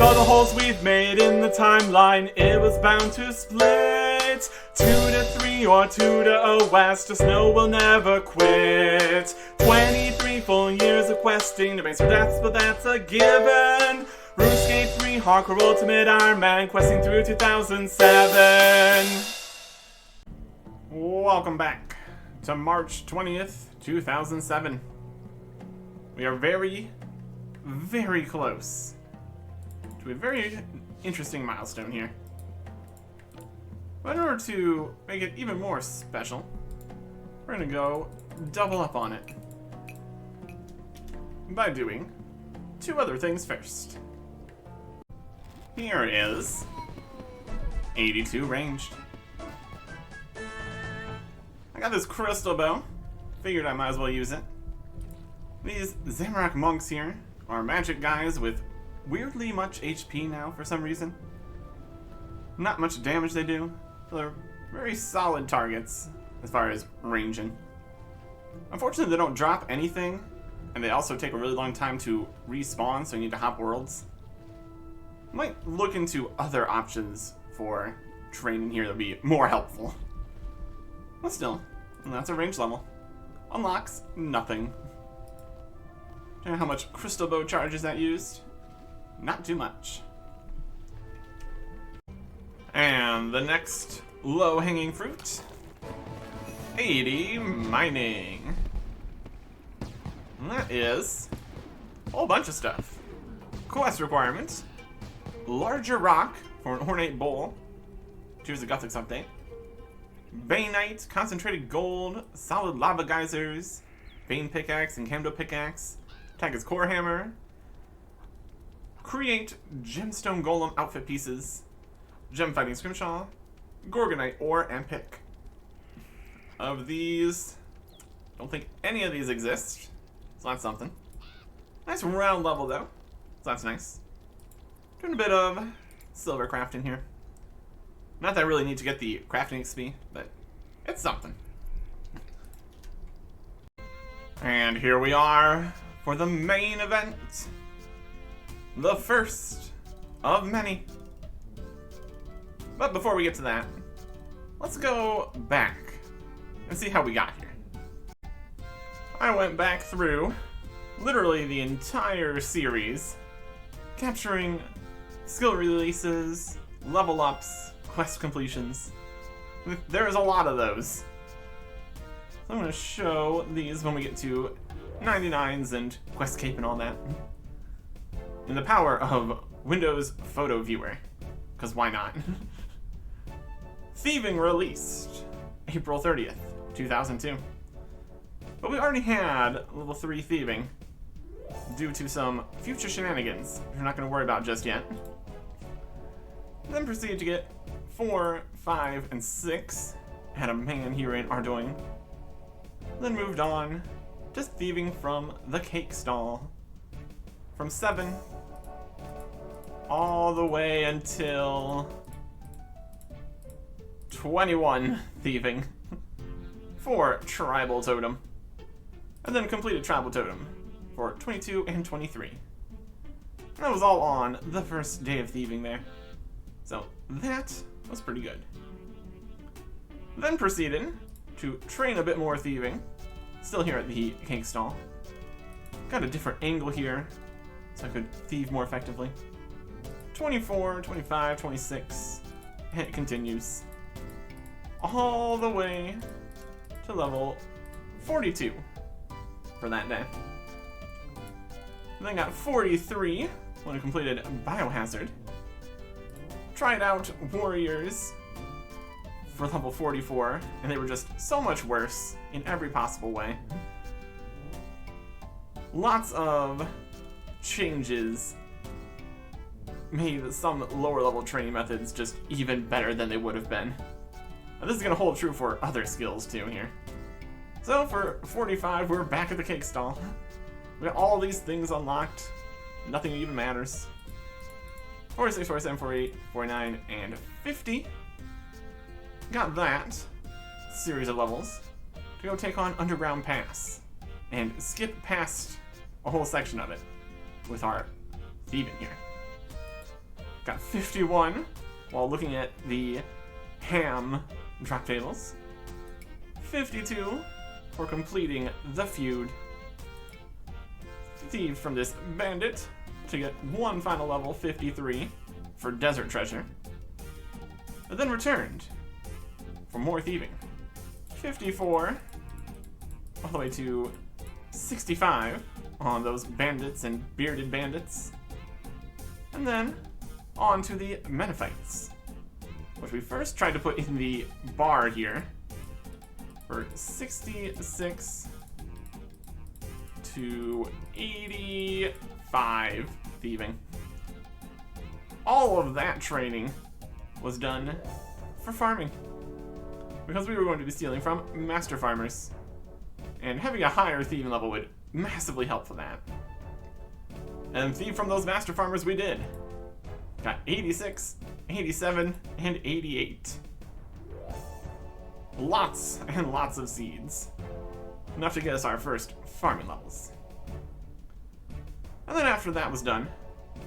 With all the holes we've made in the timeline, it was bound to split. 2 to 3 or 2 to a west, just know we'll never quit. 23 full years of questing to base our deaths, but that's a given. RuneScape 3 Hardcore Ultimate Ironman, questing through 2007. Welcome back to March 20th, 2007. We are very, very close to a very interesting milestone here. But in order to make it even more special, we're gonna go double up on it by doing 2 other things first. Here is 82 ranged. I got this crystal bow, figured I might as well use it. These Zamorak monks here are magic guys with weirdly much HP now for some reason. Not much damage they do, but they're very solid targets as far as ranging. Unfortunately, they don't drop anything, and they also take a really long time to respawn, so you need to hop worlds. Might look into other options for training here that would be more helpful. But still, that's a range level. Unlocks nothing. Do you know how much crystal bow charges that used? Not too much. And the next low-hanging fruit, 80 mining. And that is a whole bunch of stuff. Quest requirements: larger rock for an ornate bowl. Choose the Gothics update. Bainite, concentrated gold, solid lava geysers, Bane pickaxe and Camdo pickaxe. Tag is core hammer. Create gemstone golem outfit pieces, gem fighting scrimshaw, gorgonite ore, and pick. Of these, don't think any of these exist, so that's something. Nice round level though, so that's nice. Doing a bit of silver crafting here. Not that I really need to get the crafting XP, but it's something. And here we are for the main event. The first of many. But before we get to that, let's go back and see how we got here. I went back through literally the entire series, capturing skill releases, level ups, quest completions. There is a lot of those. So I'm going to show these when we get to 99s and quest cape and all that. In the power of Windows Photo Viewer, because why not? Thieving released April 30th, 2002. But we already had level 3 thieving due to some future shenanigans we're not going to worry about just yet. Then proceeded to get 4, 5, and 6. Had a man here in Ardoin. Then moved on to thieving from the cake stall. From 7 all the way until 21 thieving for Tribal Totem. And then completed Tribal Totem for 22 and 23. And that was all on the first day of thieving there. So that was pretty good. Then proceeded to train a bit more thieving. Still here at the cake stall. Got a different angle here, so I could thieve more effectively. 24, 25, 26, and it continues. All the way to level 42 for that day. Then got 43 when I completed Biohazard. Tried out Warriors for level 44, and they were just so much worse in every possible way. Lots of changes made some lower level training methods just even better than they would have been. Now, this is going to hold true for other skills too here. So for 45, we're back at the cake stall. We got all these things unlocked. Nothing even matters. 46, 47, 48, 49, and 50. Got that series of levels to go take on Underground Pass and skip past a whole section of it with our thieving here. Got 51 while looking at the ham drop tables. 52 for completing the feud. Thieved from this bandit to get one final level, 53, for desert treasure. But then returned for more thieving. 54 all the way to 65 on those bandits and bearded bandits. And then on to the Menophites, which we first tried to put in the bar here for 66 to 85 thieving. All of that training was done for farming, because we were going to be stealing from master farmers, and having a higher thieving level would massively help for that. And thieve from those master farmers we did. Got 86, 87, and 88. Lots and lots of seeds. Enough to get us our first farming levels. And then after that was done,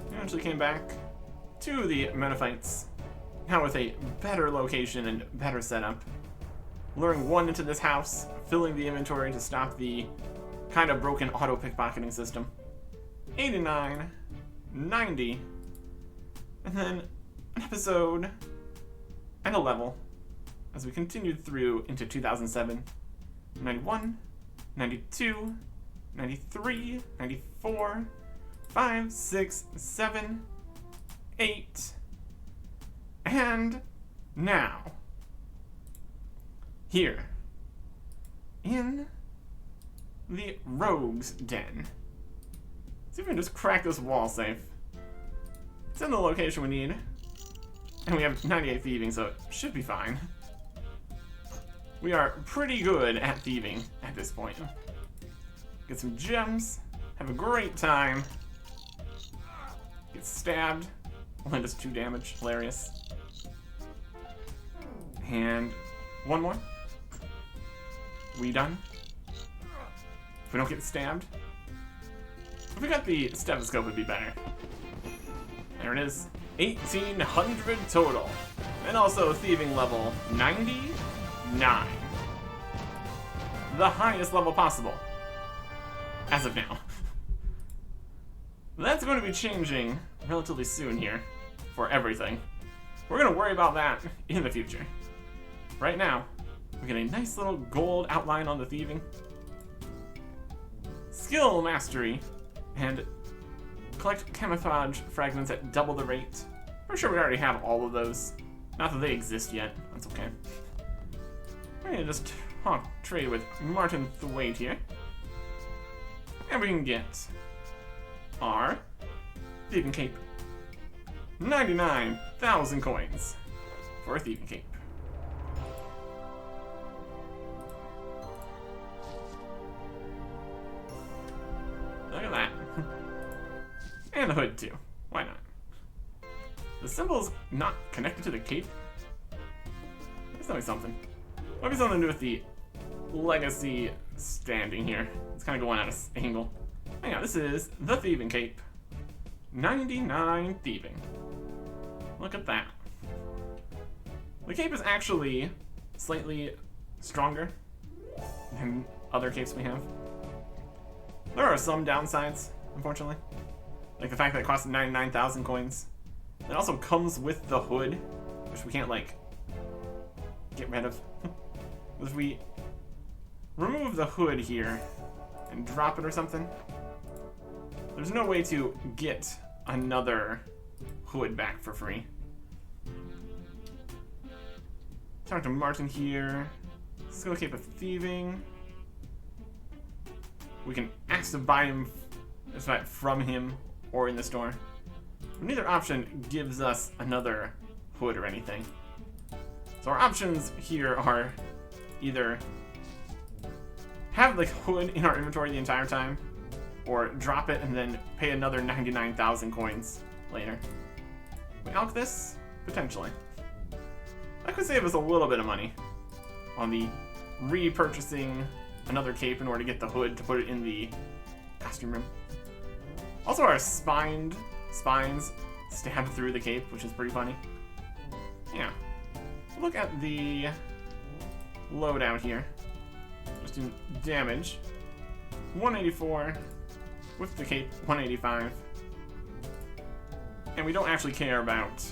we eventually came back to the Menophites, now with a better location and better setup. Luring one into this house, filling the inventory to stop the kind of broken auto pickpocketing system. 89, 90, and then an episode and a level as we continued through into 2007, 91, 92, 93, 94, 5, 6, 7, 8, and now, here, in the Rogue's Den. See if we can just crack this wall safe. It's in the location we need, and we have 98 thieving, so it should be fine. We are pretty good at thieving at this point. Get some gems, have a great time, get stabbed, only does 2 damage, hilarious. And one more. We done? If we don't get stabbed. If we got the stethoscope, it'd be better. There it is. 1,800 total. And also thieving level 99. The highest level possible. As of now. That's going to be changing relatively soon here. For everything. We're going to worry about that in the future. Right now, we get a nice little gold outline on the thieving. Skill mastery. And collect camouflage fragments at double the rate. I'm sure we already have all of those. Not that they exist yet. That's okay. We're gonna just trade with Martin Thwaite here. And we can get our Thieving Cape. 99,000 coins for a Thieving Cape. Look at that. And the hood too. Why not? The symbol's not connected to the cape. There's always something. Might be something to do with the legacy standing here. It's kind of going at an angle. Hang on, this is the Thieving Cape. 99 thieving. Look at that. The cape is actually slightly stronger than other capes we have. There are some downsides, unfortunately. Like the fact that it costs 99,000 coins. It also comes with the hood, which we can't, like, get rid of. If we remove the hood here and drop it or something, there's no way to get another hood back for free. Talk to Martin here. Skill Cape of Thieving. We can ask to buy him from him or in the store. Neither option gives us another hood or anything. So our options here are either have the hood in our inventory the entire time, or drop it and then pay another 99,000 coins later. We alch this? Potentially. That could save us a little bit of money on the repurchasing another cape in order to get the hood to put it in the costume room. Also, our spines stab through the cape, which is pretty funny. Yeah. So look at the loadout here. Just in damage. 184 with the cape, 185. And we don't actually care about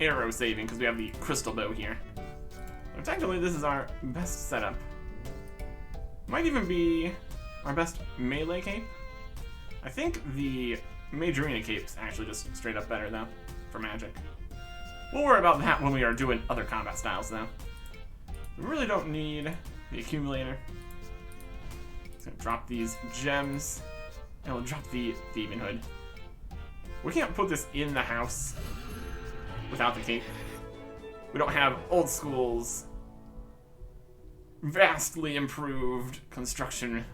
arrow saving because we have the crystal bow here. So technically this is our best setup. Might even be our best melee cape. I think the Mage Arena cape's actually just straight up better though, for magic. We'll worry about that when we are doing other combat styles though. We really don't need the accumulator. Just gonna drop these gems, and we'll drop the thieving hood. We can't put this in the house without the cape. We don't have old school's vastly improved construction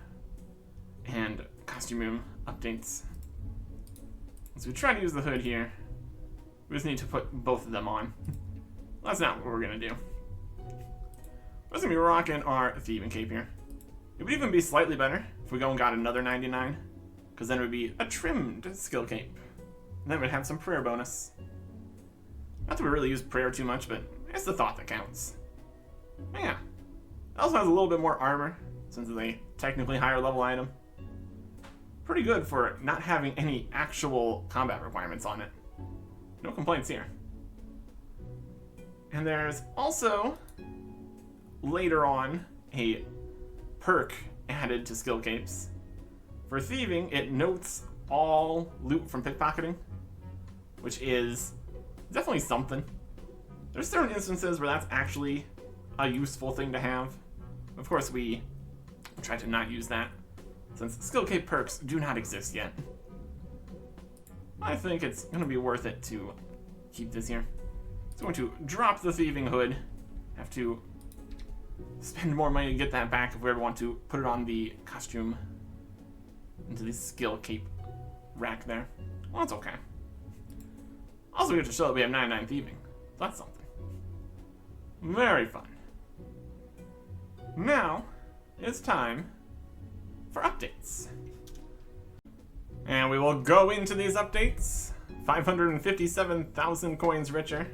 and costume updates. So we try to use the hood here. We just need to put both of them on. That's not what we're gonna do. We're just gonna be rocking our thieving cape here. It would even be slightly better if we go and got another 99, because then it would be a trimmed skill cape. And then we'd have some prayer bonus. Not that we really use prayer too much, but it's the thought that counts. Yeah. It also has a little bit more armor, since it's a technically higher level item. Pretty good for not having any actual combat requirements on it. No complaints here. And there's also, later on, a perk added to skill capes. For thieving, it notes all loot from pickpocketing, which is definitely something. There's certain instances where that's actually a useful thing to have. Of course, we try to not use that, since skill cape perks do not exist yet. I think it's going to be worth it to keep this here. So I'm going to drop the thieving hood. Have to spend more money to get that back if we ever want to put it on the costume into the skill cape rack there. Well, that's okay. Also, we have to show that we have 99 thieving. So that's something. Very fun. Now, it's time for updates. And we will go into these updates. 557,000 coins richer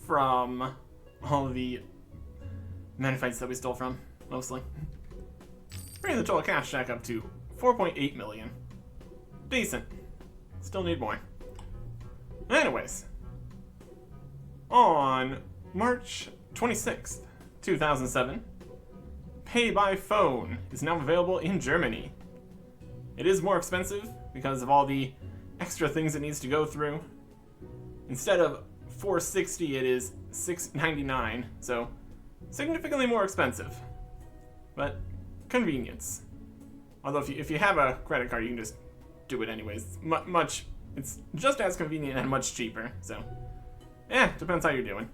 from all of the Metafights that we stole from, mostly. Bringing the total cash stack up to 4.8 million. Decent. Still need more. Anyways, on March 26th, 2007, Pay by Phone is now available in Germany. It is more expensive because of all the extra things it needs to go through. Instead of $4.60, it is $6.99, so significantly more expensive, but convenience. Although if you have a credit card, you can just do it anyways. It's just as convenient and much cheaper, so depends how you're doing.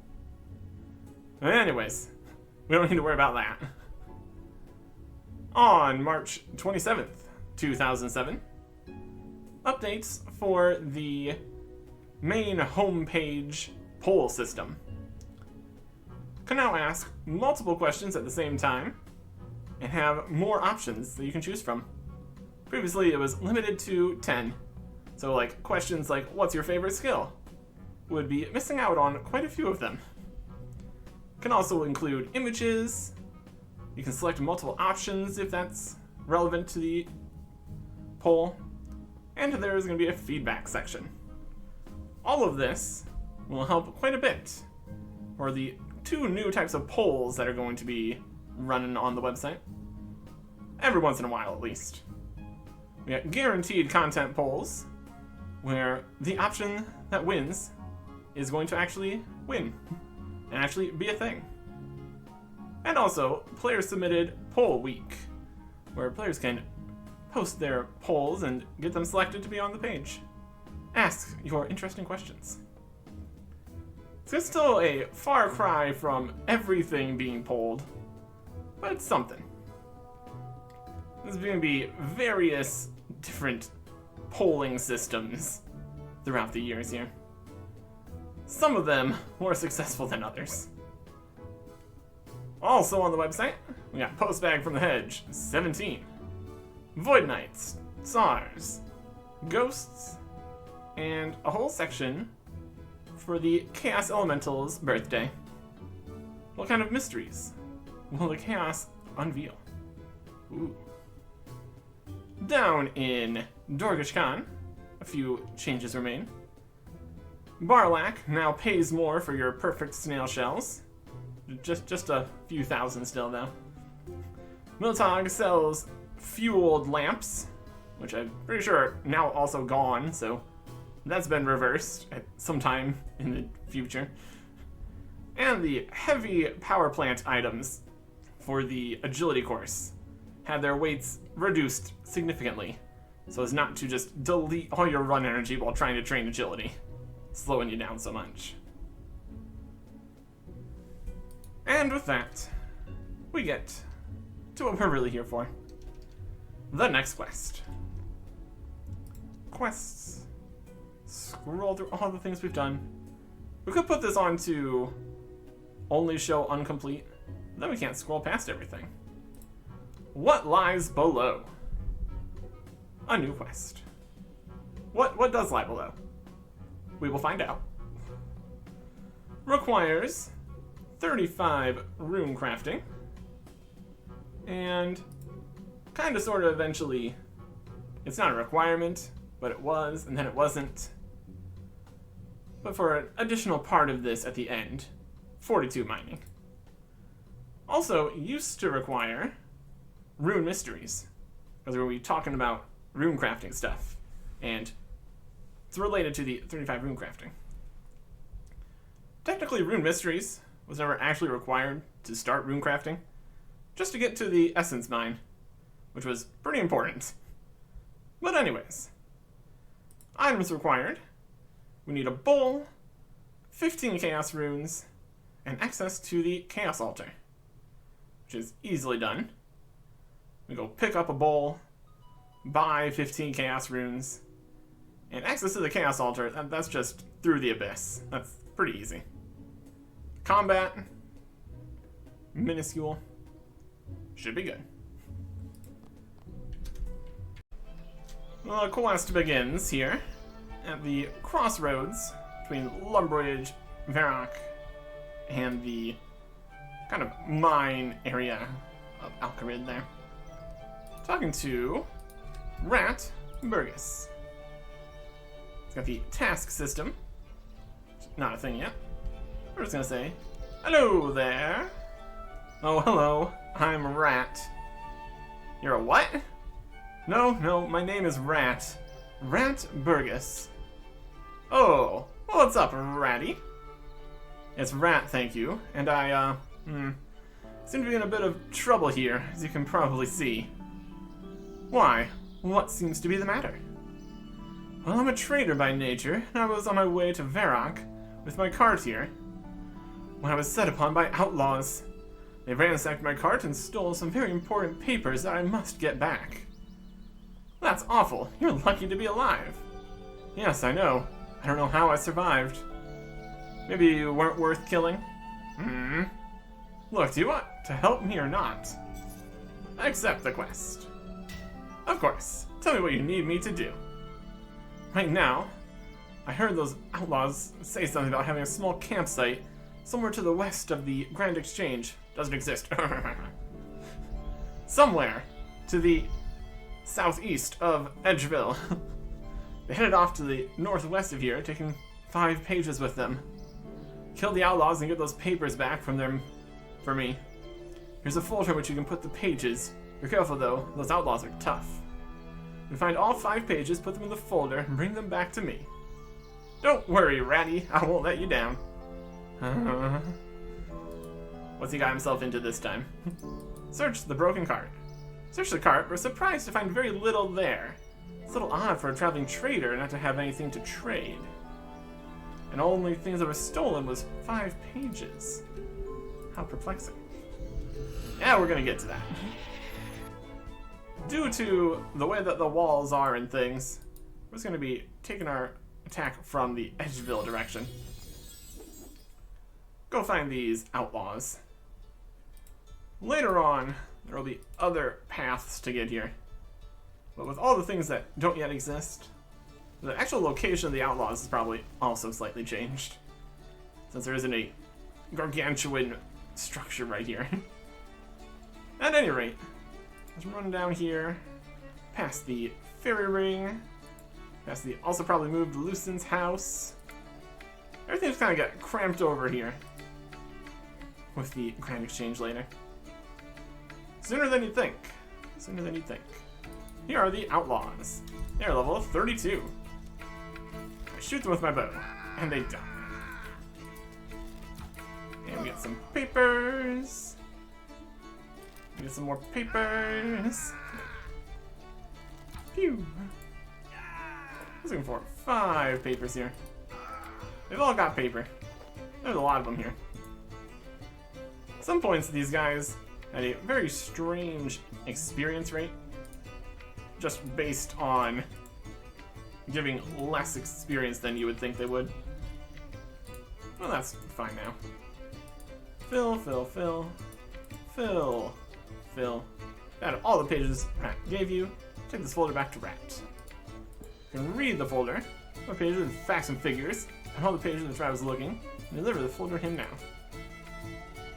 Anyways, we don't need to worry about that. On March 27th, 2007, updates for the main homepage poll system. Can now ask multiple questions at the same time and have more options that you can choose from. Previously, it was limited to 10. So like questions like, what's your favorite skill? Would be missing out on quite a few of them. Can also include images. You can select multiple options if that's relevant to the poll. And there's going to be a feedback section. All of this will help quite a bit for the 2 new types of polls that are going to be running on the website. Every once in a while, at least. We got guaranteed content polls, where the option that wins is going to actually win and actually be a thing. And also, player-submitted poll week, where players can post their polls and get them selected to be on the page. Ask your interesting questions. So it's still a far cry from everything being polled, but it's something. There's going to be various different polling systems throughout the years here. Some of them more successful than others. Also on the website, we got Postbag from the Hedge, 17, Void Knights, SARS, Ghosts, and a whole section for the Chaos Elemental's birthday. What kind of mysteries will the Chaos unveil? Ooh. Down in Dorgish Khan, a few changes remain. Barlack now pays more for your perfect snail shells. Just a few thousand still, though. Miltog sells fueled lamps, which I'm pretty sure are now also gone, so that's been reversed at some time in the future. And the heavy power plant items for the agility course had their weights reduced significantly, so as not to just delete all your run energy while trying to train agility, slowing you down so much. And with that, we get to what we're really here for. The next quest. Quests. Scroll through all the things we've done. We could put this on to only show incomplete, then we can't scroll past everything. What lies below? A new quest. What does lie below? We will find out. Requires 35 rune crafting. And kind of sort of eventually, it's not a requirement, but it was, and then it wasn't. But for an additional part of this at the end, 42 mining. Also, used to require rune mysteries, because we'll be talking about rune crafting stuff, and it's related to the 35 rune crafting. Technically, rune mysteries was never actually required to start rune crafting, just to get to the essence mine, which was pretty important. But anyways, items required. We need a bowl, 15 chaos runes, and access to the chaos altar, which is easily done. We go pick up a bowl, buy 15 chaos runes, and access to the chaos altar. That's just through the abyss. That's pretty easy. Combat, minuscule, should be good. Well, the quest begins here at the crossroads between Lumbridge, Varrock, and the kind of mine area of Alcarid there. Talking to Rat Burgess. It's got the task system. Not a thing yet. We're just gonna say, hello there. Oh, hello. I'm Rat. You're a what? No, my name is Rat. Rat Burgess. Oh, well, what's up, Ratty? It's Rat, thank you. And I, seem to be in a bit of trouble here, as you can probably see. Why? What seems to be the matter? Well, I'm a trader by nature, and I was on my way to Varrock with my cart here when I was set upon by outlaws. They ransacked my cart and stole some very important papers that I must get back. That's awful. You're lucky to be alive. Yes, I know. I don't know how I survived. Maybe you weren't worth killing? Look, do you want to help me or not? Accept the quest. Of course. Tell me what you need me to do. Right now, I heard those outlaws say something about having a small campsite somewhere to the west of the Grand Exchange. Doesn't exist. Somewhere to the southeast of Edgeville. They headed off to the northwest of here, taking 5 pages with them. Kill the outlaws and get those papers back from them for me. Here's a folder which you can put the pages. Be careful though, those outlaws are tough. You find all 5 pages, put them in the folder, and bring them back to me. Don't worry, Ratty, I won't let you down. What's he got himself into this time? Search the broken cart. Search the cart, but was surprised to find very little there. It's a little odd for a traveling trader not to have anything to trade. And only things that were stolen was 5 pages. How perplexing. Yeah, we're gonna get to that. Due to the way that the walls are and things, we're just gonna be taking our attack from the Edgeville direction. Go find these outlaws. Later on, there will be other paths to get here. But with all the things that don't yet exist, The actual location of the outlaws is probably also slightly changed, since there isn't a gargantuan structure right here. At any rate, let's run down here, past the ferry ring, past the also probably moved Lucen's house. Everything's kind of got cramped over here with the Grand Exchange later. Sooner than you'd think. Sooner than you'd think. Here are the outlaws. They're level 32. I shoot them with my bow, and they die. And we get some papers. We get some more papers. Phew. I was looking for 5 papers here. They've all got paper. There's a lot of them here. At some points, these guys had a very strange experience rate, just based on giving less experience than you would think they would. Well, that's fine now. Fill, fill, fill, fill, fill. Out of all the pages Rat gave you, take this folder back to Rat. You can read the folder, all the pages with facts and figures, and all the pages that Rat was looking, and deliver the folder to him now.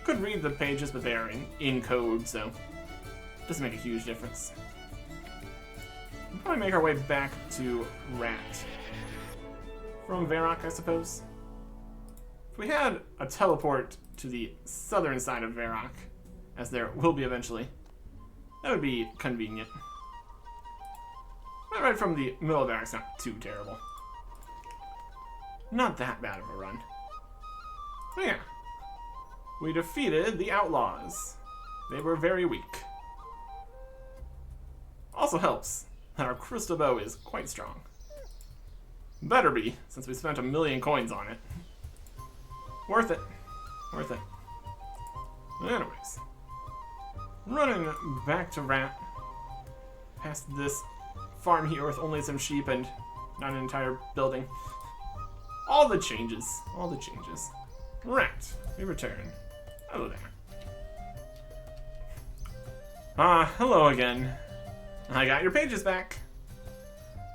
Could read the pages, but they are in code, so it doesn't make a huge difference. We'll probably make our way back to Rat. From Varrock, I suppose. If we had a teleport to the southern side of Varrock, as there will be eventually, that would be convenient. But right from the middle of Varrock's not too terrible. Not that bad of a run. But yeah. We defeated the outlaws. They were very weak. Also helps that our crystal bow is quite strong. Better be, since we spent 1,000,000 coins on it. Worth it. Worth it. Anyways. Running back to Rat. Past this farm here with only some sheep and not an entire building. All the changes. All the changes. Rat, we return. Hello there. Hello again. I got your pages back.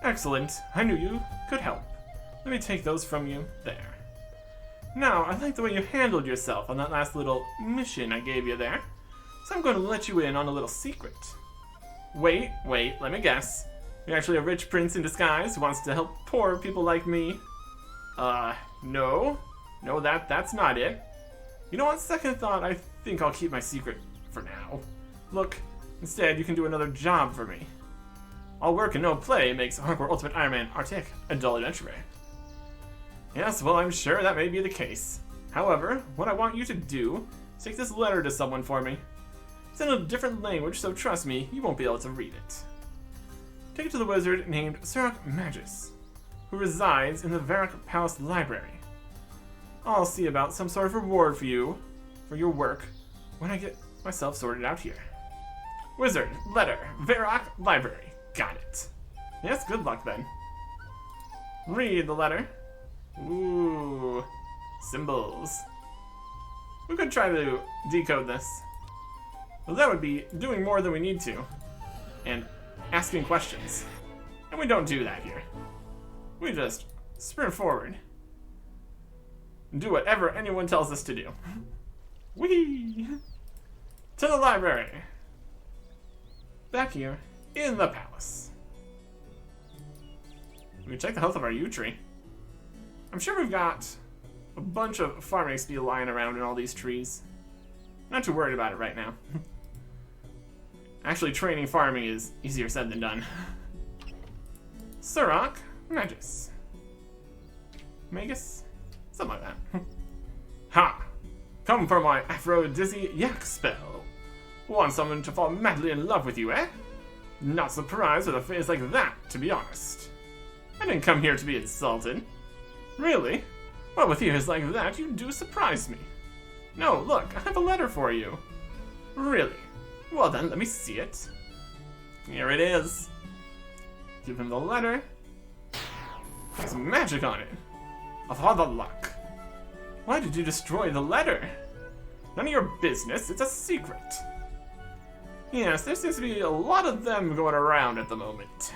Excellent. I knew you could help. Let me take those from you. There. Now, I like the way you handled yourself on that last little mission I gave you there. So I'm going to let you in on a little secret. Wait, let me guess. You're actually a rich prince in disguise who wants to help poor people like me. No. No, that's not it. You know, on second thought, I think I'll keep my secret for now. Look, instead you can do another job for me. All work and no play makes Hardcore Ultimate Ironman Artic a dull adventurer. Yes, well, I'm sure that may be the case. However, what I want you to do is take this letter to someone for me. It's in a different language, so trust me, you won't be able to read it. Take it to the wizard named Magus, who resides in the Varrock Palace Library. I'll see about some sort of reward for you, for your work, when I get myself sorted out here. Wizard, letter, Varrock Library. Got it. Yes, good luck then. Read the letter. Ooh, symbols. We could try to decode this. Well, that would be doing more than we need to, and asking questions. And we don't do that here. We just sprint forward. Do whatever anyone tells us to do. Whee! To the library. Back here, in the palace. We can check the health of our yew tree. I'm sure we've got a bunch of farm XP lying around in all these trees. Not too worried about it right now. Actually, training farming is easier said than done. Surrock Magus. Magus? Something like that. Ha! Come for my aphrodisiac spell. Want someone to fall madly in love with you, eh? Not surprised with a face like that, to be honest. I didn't come here to be insulted. Really? Well, with ears like that, you do surprise me. No, look, I have a letter for you. Really? Well then, let me see it. Here it is. Give him the letter. There's magic on it. Of all the luck. Why did you destroy the letter? None of your business, it's a secret. Yes, there seems to be a lot of them going around at the moment.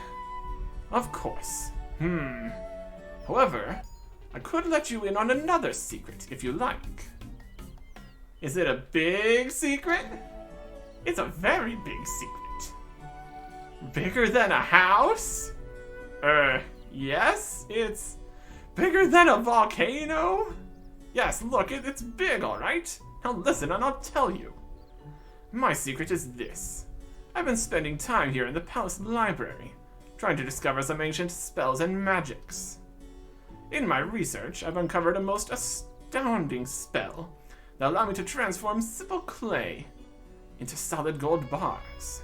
Of course. However, I could let you in on another secret if you like. Is it a big secret? It's a very big secret. Bigger than a house? Yes, it's bigger than a volcano? Yes, look, it's big, alright? Now listen and I'll tell you. My secret is this. I've been spending time here in the palace library, trying to discover some ancient spells and magics. In my research, I've uncovered a most astounding spell that allowed me to transform simple clay into solid gold bars.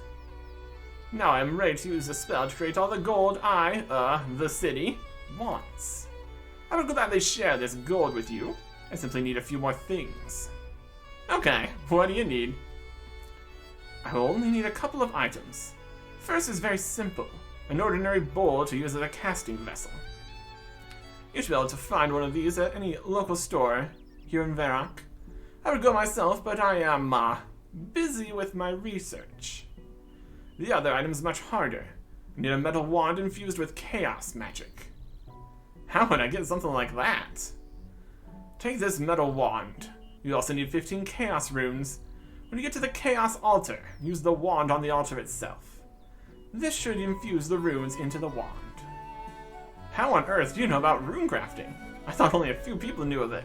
Now I am ready to use the spell to create all the gold the city, wants. I would gladly share this gold with you. I simply need a few more things. Okay, what do you need? I will only need a couple of items. First is very simple, an ordinary bowl to use as a casting vessel. You should be able to find one of these at any local store here in Varrock. I would go myself, but I am busy with my research. The other item is much harder. I need a metal wand infused with chaos magic. How would I get something like that? Take this metal wand. You also need 15 chaos runes. When you get to the chaos altar, use the wand on the altar itself. This should infuse the runes into the wand. How on earth do you know about rune crafting? I thought only a few people knew of it.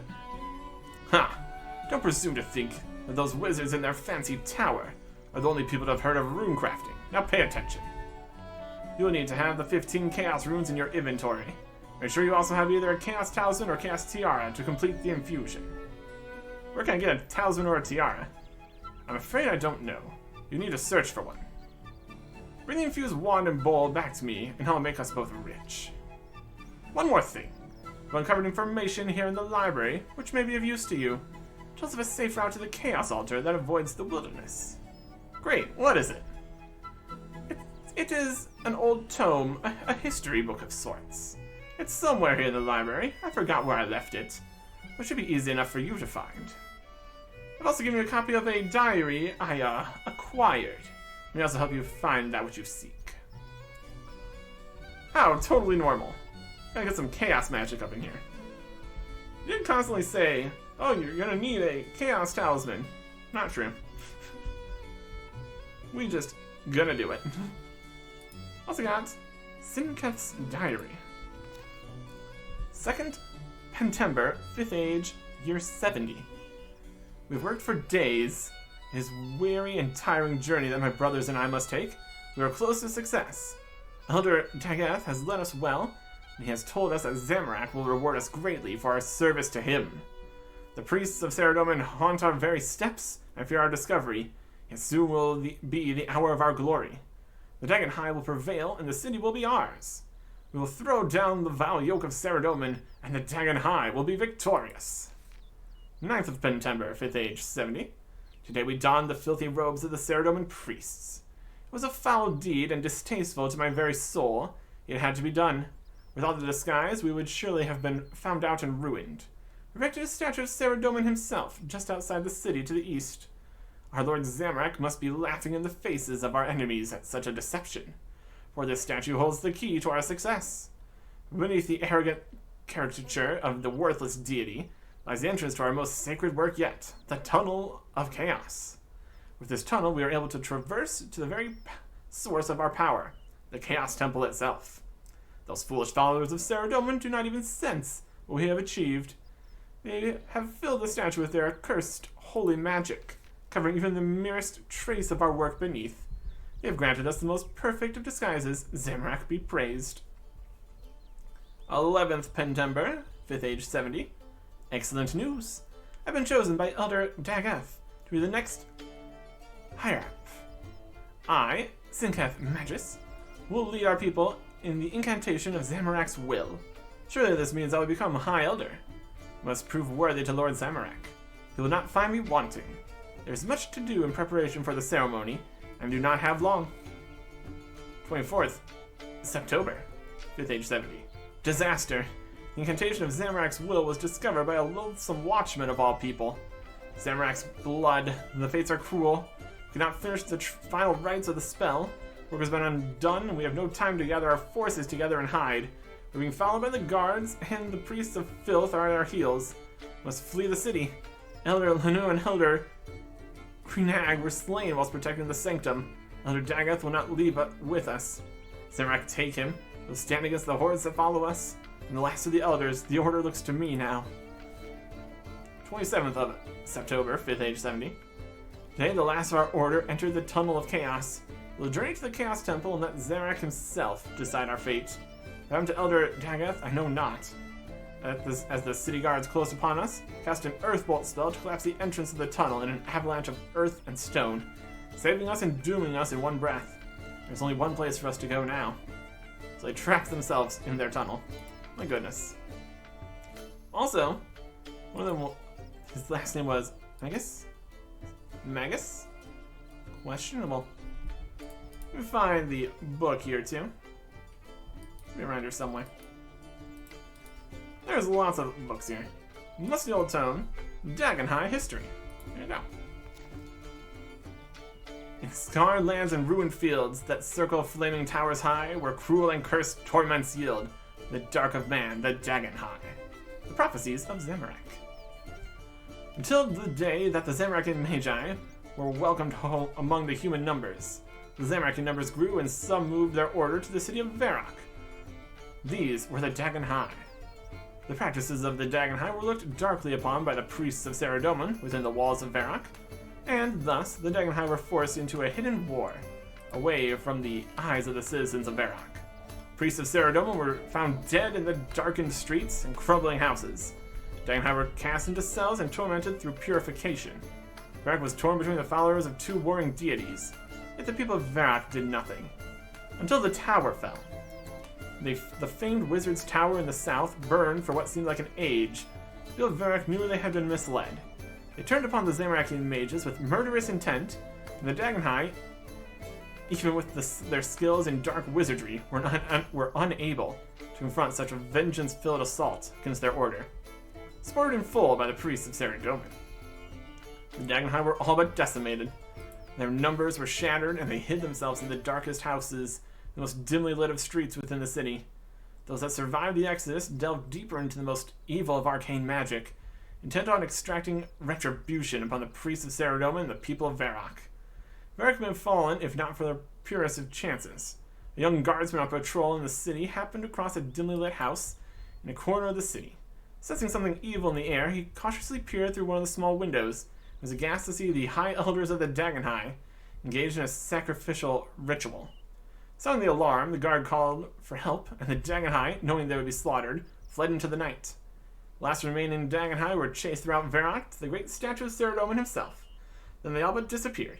Ha! Don't presume to think that those wizards in their fancy tower are the only people that have heard of rune crafting. Now pay attention. You will need to have the 15 chaos runes in your inventory. Make sure you also have either a chaos talisman or chaos tiara to complete the infusion. Where can I get a talisman or a tiara? I'm afraid I don't know. You need to search for one. Bring the infused wand and bowl back to me, and I'll make us both rich. One more thing. I've uncovered information here in the library, which may be of use to you. Tells of a safe route to the Chaos Altar that avoids the wilderness. Great, what is it? It is an old tome, a history book of sorts. It's somewhere here in the library. I forgot where I left it, but should be easy enough for you to find. I've also given you a copy of a diary I acquired. It may also help you find that which you seek. Oh, totally normal. Gotta get some chaos magic up in here. You didn't constantly say, oh, you're gonna need a chaos talisman. Not true. We just gonna do it. Also got Sinketh's diary. 2nd Pentember, 5th age, year 70. We've worked for days. It is a weary and tiring journey that my brothers and I must take. We are close to success. Elder Jagex has led us well, and he has told us that Zamorak will reward us greatly for our service to him. The priests of Saradomin haunt our very steps and fear our discovery, and soon will be the hour of our glory. The Dagon High will prevail, and the city will be ours. We will throw down the vile yoke of Saradomin, and the Dagon High will be victorious. 9th of Pentember, 5th age, 70. Today we donned the filthy robes of the Saradomin priests. It was a foul deed and distasteful to my very soul, yet it had to be done. Without the disguise, we would surely have been found out and ruined. We erected a statue of Saradomin himself, just outside the city to the east. Our Lord Zamorak must be laughing in the faces of our enemies at such a deception, for this statue holds the key to our success. Beneath the arrogant caricature of the worthless deity lies the entrance to our most sacred work yet, the Tunnel of Chaos. With this tunnel, we are able to traverse to the very source of our power, the Chaos Temple itself. Those foolish followers of Saradomin do not even sense what we have achieved. They have filled the statue with their accursed holy magic, covering even the merest trace of our work beneath. They have granted us the most perfect of disguises. Zamorak be praised. 11th Pentember, 5th age 70. Excellent news. I've been chosen by Elder Jagex to be the next higher-up. I, Sinketh Magus, will lead our people in the incantation of Zamorak's will. Surely this means I will become High Elder. Must prove worthy to Lord Zamorak. He will not find me wanting. There is much to do in preparation for the ceremony, and do not have long. 24th September, 5th age 70. Disaster. The incantation of Zamorak's will was discovered by a loathsome watchman of all people. Zamorak's blood. The fates are cruel. If we cannot finish the final rites of the spell, Work has been undone, and we have no time to gather our forces together and hide. We're being followed by the guards, and the priests of filth are at our heels. We must flee the city. Elder Lanu and Elder Krenag were slain whilst protecting the sanctum. Elder Jagex will not leave with us. Zamorak, take him. He'll stand against the hordes that follow us. And the last of the elders, the order looks to me now. 27th of September, 5th Age 70. Today, the last of our order entered the Tunnel of Chaos. We'll journey to the Chaos Temple and let Zamorak himself decide our fate. What happened to Elder Jagex, I know not. As the city guards close upon us, cast an Earthbolt spell to collapse the entrance of the tunnel in an avalanche of earth and stone, saving us and dooming us in one breath. There's only one place for us to go now. So they trap themselves in their tunnel. My goodness. Also, one of them, his last name was Magus? Magus? Questionable. Let me find the book here too. Be around here somewhere. There's lots of books here. Musty Old Tome, Dagenhai History. There you go. In scarred lands and ruined fields that circle flaming towers high, where cruel and cursed torments yield, the dark of man, the Dagenhai. The prophecies of Zamorak. Until the day that the Zamorakian Magi were welcomed home among the human numbers, the Zamorakian numbers grew and some moved their order to the city of Varrock. These were the Dagenhai. The practices of the Dagenhai were looked darkly upon by the priests of Saradomin within the walls of Varrock, and thus the Dagenhai were forced into a hidden war, away from the eyes of the citizens of Varrock. Priests of Saradomin were found dead in the darkened streets and crumbling houses. Dagenhai were cast into cells and tormented through purification. Varrock was torn between the followers of two warring deities, yet the people of Varrock did nothing. Until the tower fell. The famed wizard's tower in the south burned for what seemed like an age. The people of Varrock knew they had been misled. They turned upon the Zamorakian mages with murderous intent, and the Dagenhai, even with their skills in dark wizardry, were unable to confront such a vengeance-filled assault against their order. Supported in full by the priests of Saradomin. The Dagenhai were all but decimated. Their numbers were shattered, and they hid themselves in the darkest houses, the most dimly lit of streets within the city. Those that survived the Exodus delved deeper into the most evil of arcane magic, intent on extracting retribution upon the priests of Saradomin and the people of Varrock. Varrock may have fallen if not for the purest of chances. A young guardsman on patrol in the city happened to cross a dimly lit house in a corner of the city. Sensing something evil in the air, he cautiously peered through one of the small windows and was aghast to see the high elders of the Dagenhai engaged in a sacrificial ritual. Sounding the alarm, the guard called for help, and the Dagenhai, knowing they would be slaughtered, fled into the night. The last remaining Dagenhai were chased throughout Varrock to the great statue of Saradomin himself. Then they all but disappeared.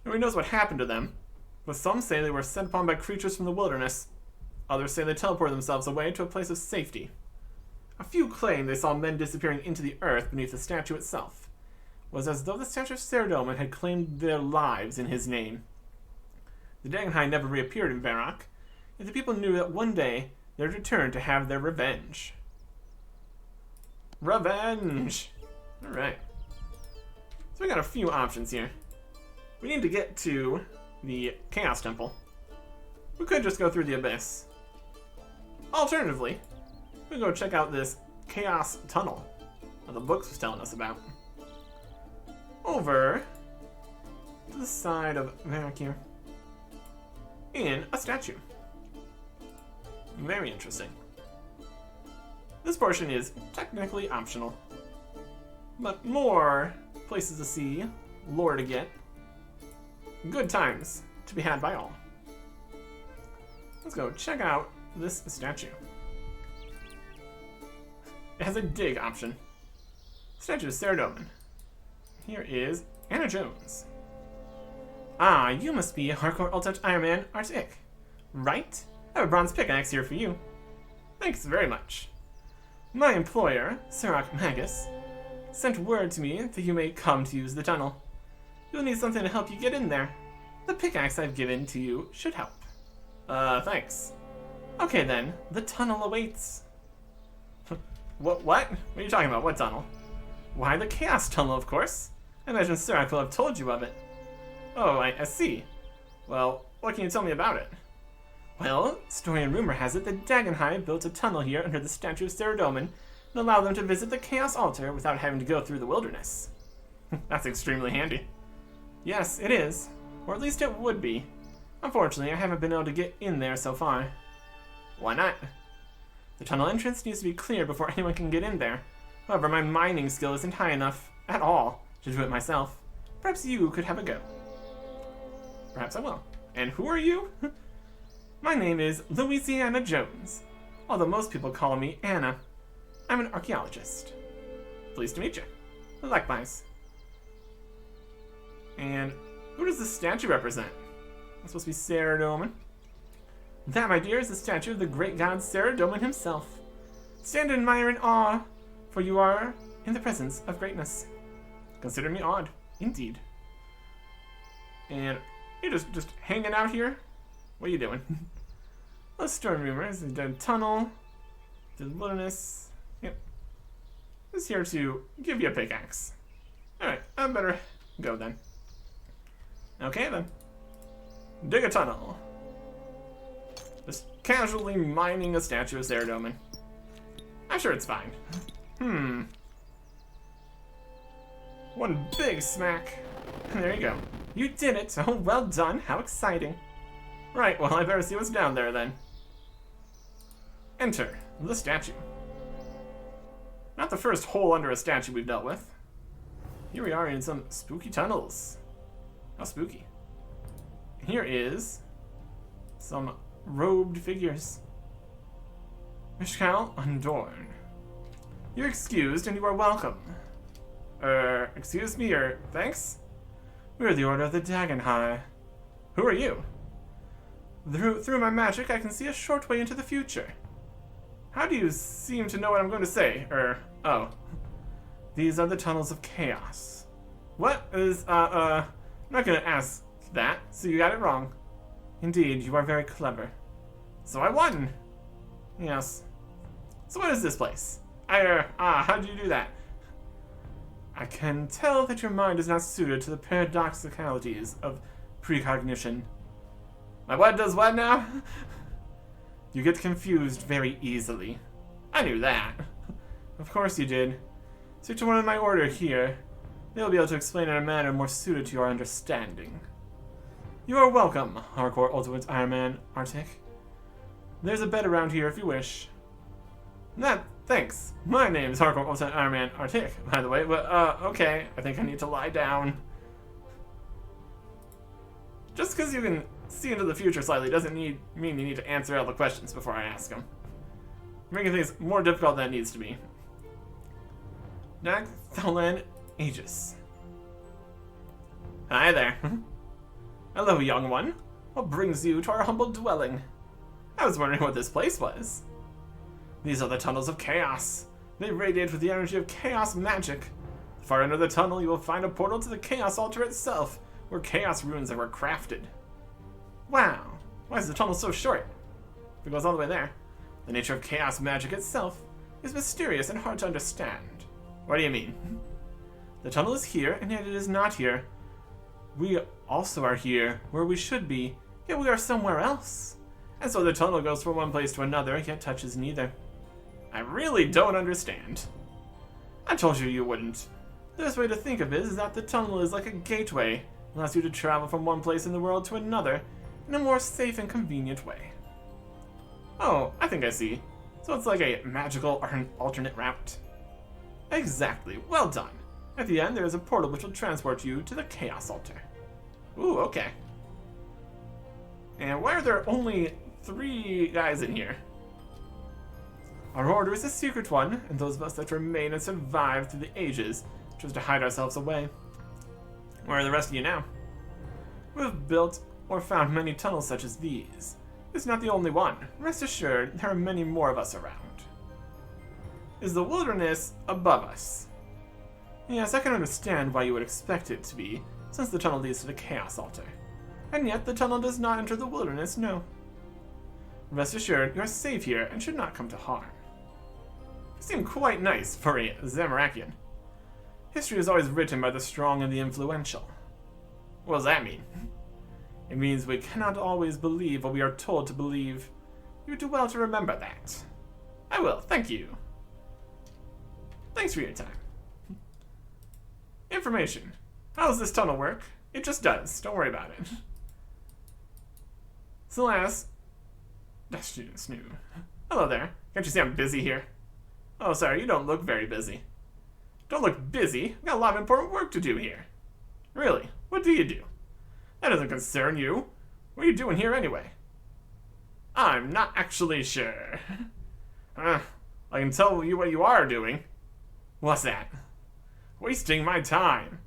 Nobody knows what happened to them, but some say they were set upon by creatures from the wilderness. Others say they teleported themselves away to a place of safety. A few claim they saw men disappearing into the earth beneath the statue itself. It was as though the statue of Saradomin had claimed their lives in his name. The Dagenhai never reappeared in Varrock, yet the people knew that one day they would return to have their revenge. Revenge! Alright. So we got a few options here. We need to get to the Chaos Temple. We could just go through the Abyss. Alternatively, we can go check out this Chaos Tunnel that the books was telling us about. Over to the side of Varrock here. In a statue. Very interesting. This portion is technically optional, but more places to see, lore to get, good times to be had by all. Let's go check out this statue. It has a dig option. Statue of Saradomin. Here is Anna Jones. Ah, you must be hardcore alt-touch Ironman Artic, right? I have a bronze pickaxe here for you. Thanks very much. My employer, Sirach Magus, sent word to me that you may come to use the tunnel. You'll need something to help you get in there. The pickaxe I've given to you should help. Thanks. Okay then, the tunnel awaits. What? What are you talking about? What tunnel? Why, the Chaos Tunnel, of course. I imagine Sirach will have told you of it. Oh, I see. Well, what can you tell me about it? Well, story and rumor has it that Dagenhai built a tunnel here under the statue of Saradomin and allowed them to visit the Chaos Altar without having to go through the wilderness. That's extremely handy. Yes, it is. Or at least it would be. Unfortunately, I haven't been able to get in there so far. Why not? The tunnel entrance needs to be cleared before anyone can get in there. However, my mining skill isn't high enough, at all, to do it myself. Perhaps you could have a go. Perhaps I will. And who are you? My name is Louisiana Jones, although most people call me Anna. I'm an archaeologist. Pleased to meet you. Likewise. And who does this statue represent? It's supposed to be Saradomin. That, my dear, is the statue of the great god Saradomin himself. Stand and admire in awe, for you are in the presence of greatness. Consider me awed, indeed. And you're just hanging out here? What are you doing? Let's start rumors. A dead tunnel. The wilderness. Yep. Just here to give you a pickaxe. Alright, I better go then. Okay then. Dig a tunnel. Just casually mining a statue of Saradomin. I'm sure it's fine. One big smack. There you go. You did it. Oh, well done. How exciting. Right, well, I better see what's down there then. Enter the statue. Not the first hole under a statue we've dealt with. Here we are in some spooky tunnels. How spooky. Here is some robed figures. Mishkal Undorn. You're excused and you are welcome. Excuse me, or thanks? We're the Order of the Dagenhai. Who are you? Through my magic, I can see a short way into the future. How do you seem to know what I'm going to say? Oh. These are the tunnels of chaos. What is, I'm not gonna ask that, so you got it wrong. Indeed, you are very clever. So I won! Yes. So what is this place? How did you do that? I can tell that your mind is not suited to the paradoxicalities of precognition. My what does what now? You get confused very easily. I knew that. Of course you did. Speak to one of my order here. They'll be able to explain in a manner more suited to your understanding. You are welcome, Hardcore Ultimate Ironman Artic. There's a bed around here if you wish. Thanks. My name is Hardcore Ultimate Ironman Artic, by the way, but, okay. I think I need to lie down. Just because you can see into the future slightly doesn't mean you need to answer all the questions before I ask them. You're making things more difficult than it needs to be. Nagthalan Aegis. Hi there. Hello, young one. What brings you to our humble dwelling? I was wondering what this place was. These are the tunnels of chaos. They radiate with the energy of chaos magic. Far under the tunnel, you will find a portal to the Chaos Altar itself, where chaos runes were crafted. Wow, why is the tunnel so short? If it goes all the way there. The nature of chaos magic itself is mysterious and hard to understand. What do you mean? The tunnel is here, and yet it is not here. We also are here, where we should be, yet we are somewhere else. And so the tunnel goes from one place to another, yet touches neither. I really don't understand. I told you you wouldn't. The best way to think of it is that the tunnel is like a gateway. It allows you to travel from one place in the world to another in a more safe and convenient way. Oh, I think I see. So it's like a magical or an alternate route. Exactly, well done. At the end, there is a portal which will transport you to the Chaos Altar. Ooh, okay. And why are there only 3 guys in here? Our order is a secret one, and those of us that remain and survive through the ages choose to hide ourselves away. Where are the rest of you now? We've built or found many tunnels such as these. This is not the only one. Rest assured, there are many more of us around. Is the wilderness above us? Yes, I can understand why you would expect it to be, since the tunnel leads to the Chaos Altar. And yet, the tunnel does not enter the wilderness, no. Rest assured, you are safe here and should not come to harm. You seem quite nice for a Zamarakian. History is always written by the strong and the influential. What does that mean? It means we cannot always believe what we are told to believe. You do well to remember that. I will, thank you. Thanks for your time. Information. How does this tunnel work? It just does. Don't worry about it. Celeste. Dash student Snoo. Hello there. Can't you see I'm busy here? Oh, sorry, you don't look very busy. Don't look busy. I've got a lot of important work to do here. Really? What do you do? That doesn't concern you. What are you doing here anyway? I'm not actually sure. I can tell you what you are doing. What's that? Wasting my time.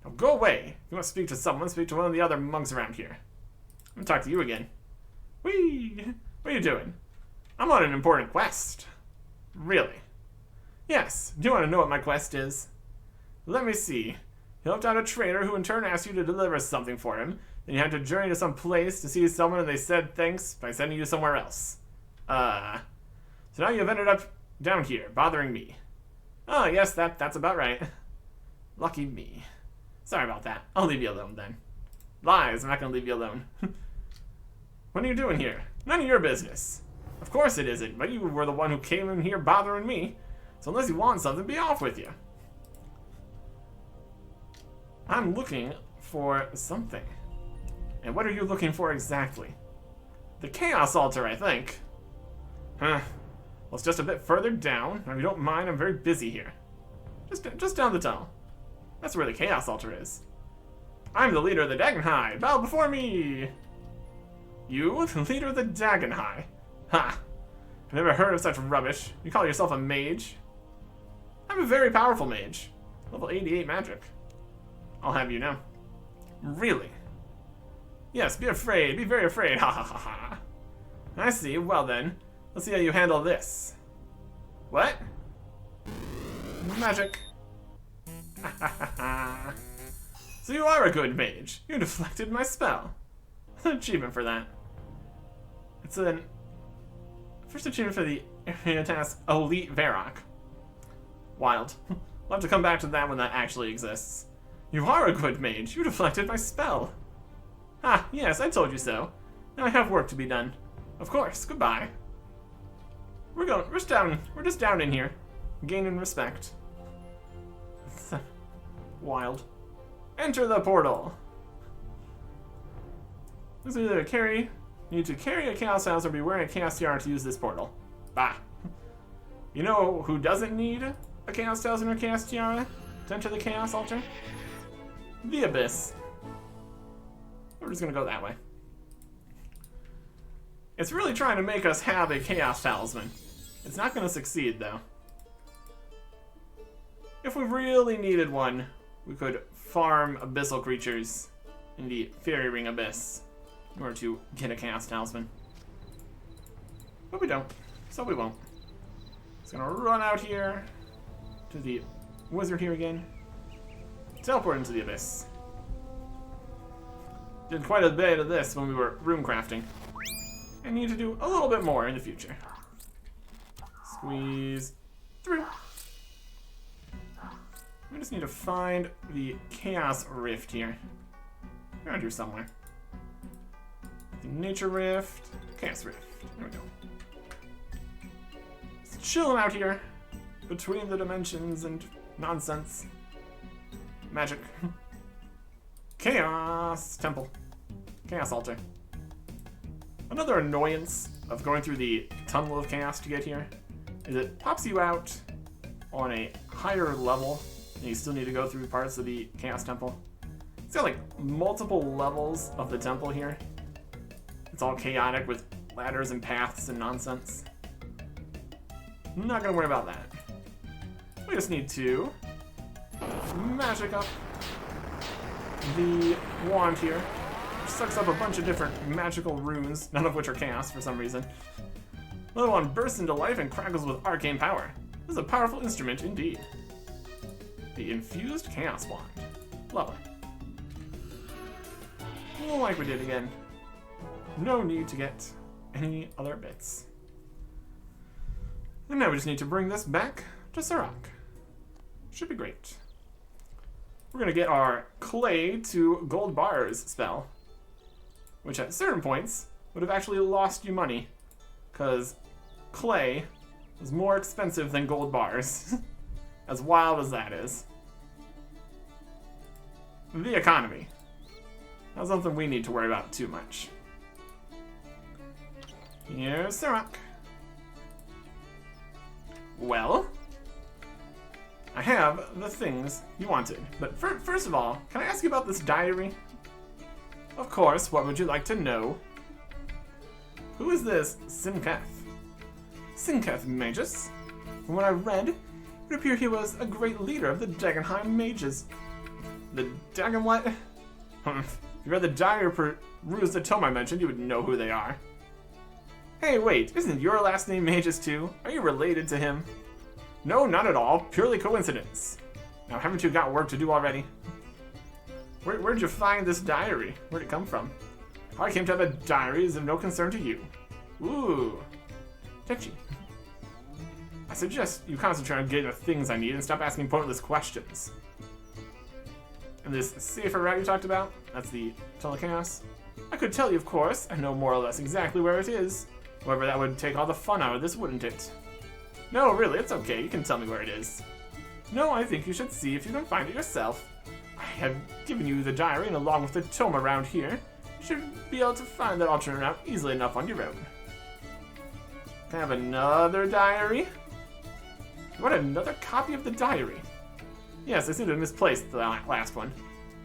Now go away. If you want to speak to someone, speak to one of the other monks around here. I'm gonna talk to you again. Whee! What are you doing? I'm on an important quest. Really? Yes. Do you want to know what my quest is? Let me see. You helped out a trader who in turn asked you to deliver something for him. Then you had to journey to some place to see someone and they said thanks by sending you somewhere else. So now you've ended up down here, bothering me. Oh, yes, that's about right. Lucky me. Sorry about that. I'll leave you alone then. Lies, I'm not gonna leave you alone. What are you doing here? None of your business. Of course it isn't, but you were the one who came in here bothering me. So unless you want something, be off with you. I'm looking for something. And what are you looking for exactly? The Chaos Altar, I think. Huh. Well, it's just a bit further down. Now, if you don't mind, I'm very busy here. Just down the tunnel. That's where the Chaos Altar is. I'm the leader of the Dagonhai. Bow before me! You? The leader of the Dagonhai? Ha! I've never heard of such rubbish. You call yourself a mage? I'm a very powerful mage. Level 88 magic. I'll have you know. Really? Yes, be afraid. Be very afraid. Ha ha ha ha. I see. Well then, let's see how you handle this. What? Magic. Ha ha ha ha. So you are a good mage. You deflected my spell. Achievement for that. It's an first achievement for the area task Elite Varrock. Wild. We'll have to come back to that when that actually exists. You are a good mage. You deflected my spell. Ah, yes, I told you so. Now I have work to be done. Of course. Goodbye. We're just down in here, gaining respect. Wild. Enter the portal. This is either you need to carry a Chaos House or be wearing a Chaos Tiara to use this portal. Bah. You know who doesn't need a Chaos House or Chaos Tiara to enter the Chaos Altar? The Abyss. We're just gonna go that way. It's really trying to make us have a Chaos Talisman. It's not gonna succeed, though. If we really needed one, we could farm abyssal creatures in the Fairy Ring Abyss in order to get a Chaos Talisman. But we don't, so we won't. Just gonna run out here to the wizard here again. Teleport into the Abyss. Did quite a bit of this when we were room crafting. I need to do a little bit more in the future. Squeeze through. We just need to find the Chaos Rift here. Around here somewhere. The Nature Rift, Chaos Rift. There we go. Just chilling out here between the dimensions and nonsense. Magic. Chaos Temple. Chaos Altar. Another annoyance of going through the Tunnel of Chaos to get here is it pops you out on a higher level and you still need to go through parts of the Chaos Temple. It's got like multiple levels of the temple here. It's all chaotic with ladders and paths and nonsense. I'm not gonna worry about that. We just need to magic up the wand here, which sucks up a bunch of different magical runes, none of which are chaos for some reason. Another one bursts into life and crackles with arcane power. This is a powerful instrument indeed. The infused chaos wand. Lovely. Like we did again. No need to get any other bits. And now we just need to bring this back to Sarok. Should be great. We're gonna get our clay to gold bars spell. which at certain points would have actually lost you money, because clay is more expensive than gold bars. As wild as that is. The economy. Not something we need to worry about too much. Here's Sirach. Well, I have the things you wanted. But first of all, can I ask you about this diary? Of course, what would you like to know? Who is this Sinketh? Sinketh Magus? From what I read, it would appear he was a great leader of the Dagenheim mages. The Dagen what? If you read the diary peruse the tome I mentioned, you would know who they are. Hey, wait, isn't your last name Magus too? Are you related to him? No, not at all. Purely coincidence. Now, haven't you got work to do already? Where'd you find this diary? Where'd it come from? How I came to have a diary is of no concern to you. Ooh. Touchy. I suggest you concentrate on getting the things I need and stop asking pointless questions. And this safer route you talked about? That's the telechaos? I could tell you, of course. I know more or less exactly where it is. However, that would take all the fun out of this, wouldn't it? No, really, it's okay. You can tell me where it is. No, I think you should see if you can find it yourself. I have given you the diary, and along with the tome around here, you should be able to find that alternate route easily enough on your own. Can I have another diary? You want another copy of the diary? Yes, I seem to have misplaced the last one.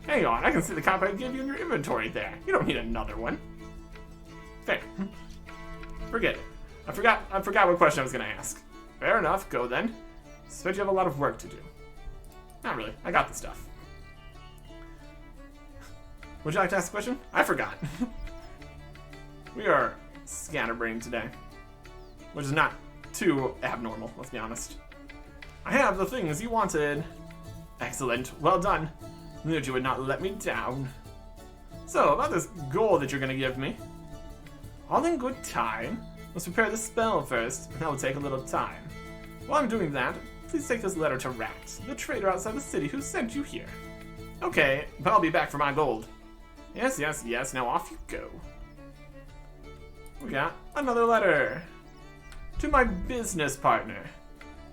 Hang on, I can see the copy I gave you in your inventory there. You don't need another one. Fair. Forget it. I forgot what question I was going to ask. Fair enough, go then. Suspect you have a lot of work to do. Not really, I got the stuff. Would you like to ask a question? I forgot. We are scatterbrained today, which is not too abnormal, let's be honest. I have the things you wanted. Excellent, well done. I knew that you would not let me down. So, about this gold that you're going to give me. All in good time. Let's prepare the spell first, and that will take a little time. While I'm doing that, please take this letter to Rat, the trader outside the city who sent you here. Okay, but I'll be back for my gold. Yes, yes, yes, now off you go. We got another letter. To my business partner.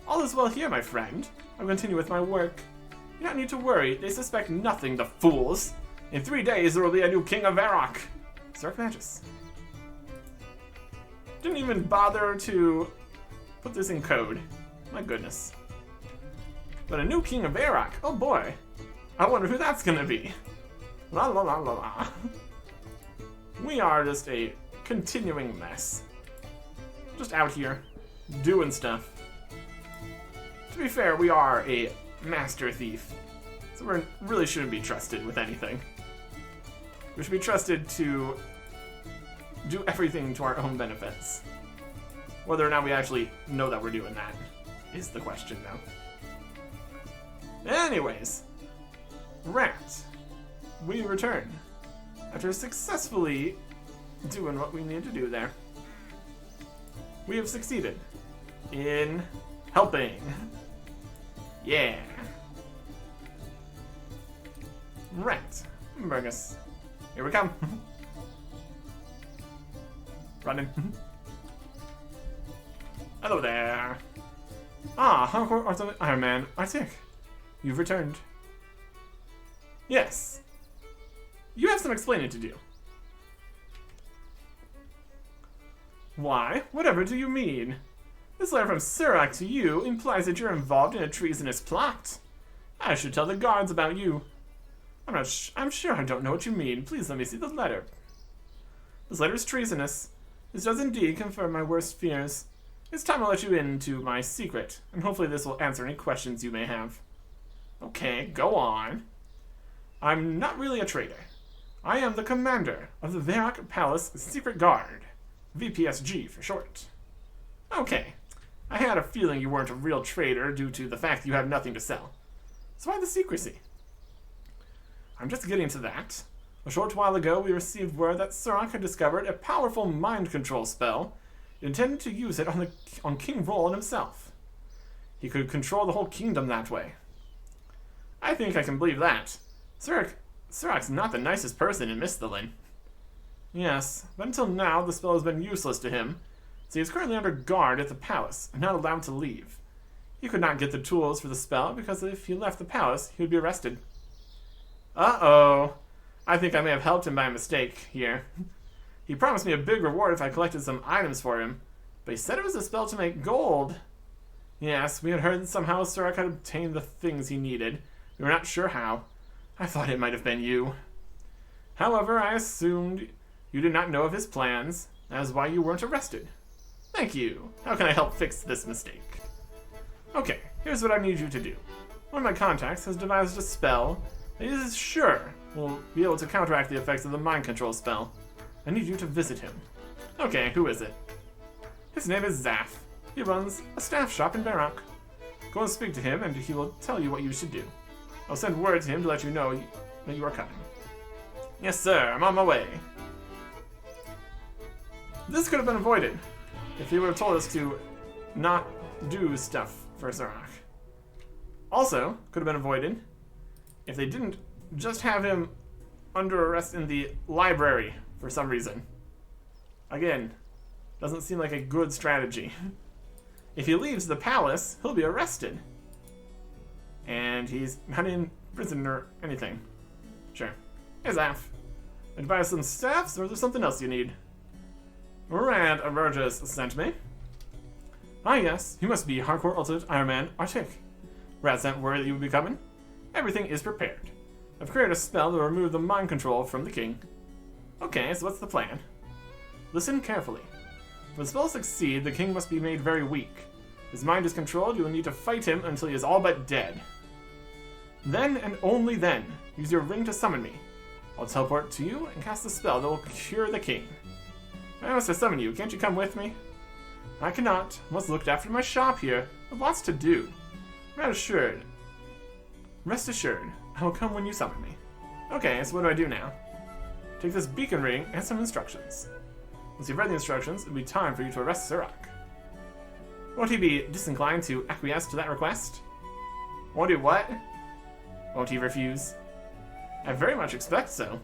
All is well here, my friend. I'll continue with my work. You don't need to worry, they suspect nothing, the fools. In 3 days, there will be a new king of Varrock. Stark Magus. Didn't even bother to put this in code. My goodness. But a new king of Varrock, oh boy. I wonder who that's gonna be. La la la la la. We are just a continuing mess. Just out here, doing stuff. To be fair, we are a master thief, so we really shouldn't be trusted with anything. We should be trusted to do everything to our own benefits. Whether or not we actually know that we're doing that is the question, though. Anyways, Rat, we return after successfully doing what we need to do there. We have succeeded in helping. Yeah. Rat, Burgess. Here we come. Running. Hello there. Ah, Ironman, Artic. You've returned. Yes. You have some explaining to do. Why? Whatever do you mean? This letter from Sirach to you implies that you're involved in a treasonous plot. I should tell the guards about you. I'm sure I don't know what you mean. Please let me see the letter. This letter is treasonous. This does indeed confirm my worst fears. It's time to let you into my secret, and hopefully this will answer any questions you may have. Okay, go on. I'm not really a traitor. I am the commander of the Varrock Palace Secret Guard. VPSG for short. Okay, I had a feeling you weren't a real traitor due to the fact you have nothing to sell. So why the secrecy? I'm just getting to that. A short while ago, we received word that Sirach had discovered a powerful mind control spell, intended to use it on King Roland himself. He could control the whole kingdom that way. I think I can believe that. Sirach's not the nicest person in Misthalin. Yes, but until now, the spell has been useless to him, so he is currently under guard at the palace and not allowed to leave. He could not get the tools for the spell because if he left the palace, he would be arrested. Uh-oh. I think I may have helped him by mistake here. He promised me a big reward if I collected some items for him, but he said it was a spell to make gold. Yes, we had heard that somehow Surak had obtained the things he needed. We were not sure how. I thought it might have been you. However, I assumed you did not know of his plans. That is why you weren't arrested. Thank you. How can I help fix this mistake? Okay, here's what I need you to do. One of my contacts has devised a spell that he is sure will be able to counteract the effects of the mind control spell. I need you to visit him. Okay, who is it? His name is Zaf. He runs a staff shop in Barak. Go and speak to him, and he will tell you what you should do. I'll send word to him to let you know that you are coming. Yes, sir, I'm on my way. This could have been avoided if he would have told us to not do stuff for Surak. Also, could have been avoided if they didn't just have him under arrest in the library for some reason. Again, doesn't seem like a good strategy. If he leaves the palace, he'll be arrested. And he's not in prison or anything. Sure. Hey, Zaf. Advise some staffs, or is there something else you need? Rand Averges sent me. Ah, yes. You must be Hardcore Ultimate Ironman Artic. Rad sent word that you would be coming. Everything is prepared. I've created a spell to remove the mind control from the king. Okay, so what's the plan? Listen carefully. For the spell to succeed, the king must be made very weak. If his mind is controlled, you will need to fight him until he is all but dead. Then, and only then, use your ring to summon me. I'll teleport to you and cast a spell that will cure the king. I must have summoned you. Can't you come with me? I cannot. I must look after my shop here. I have lots to do. Rest assured, I will come when you summon me. Okay, so what do I do now? Take this beacon ring and some instructions. Once you've read the instructions, it'll be time for you to arrest Surak. Won't he be disinclined to acquiesce to that request? Won't he what? Won't he refuse? I very much expect so.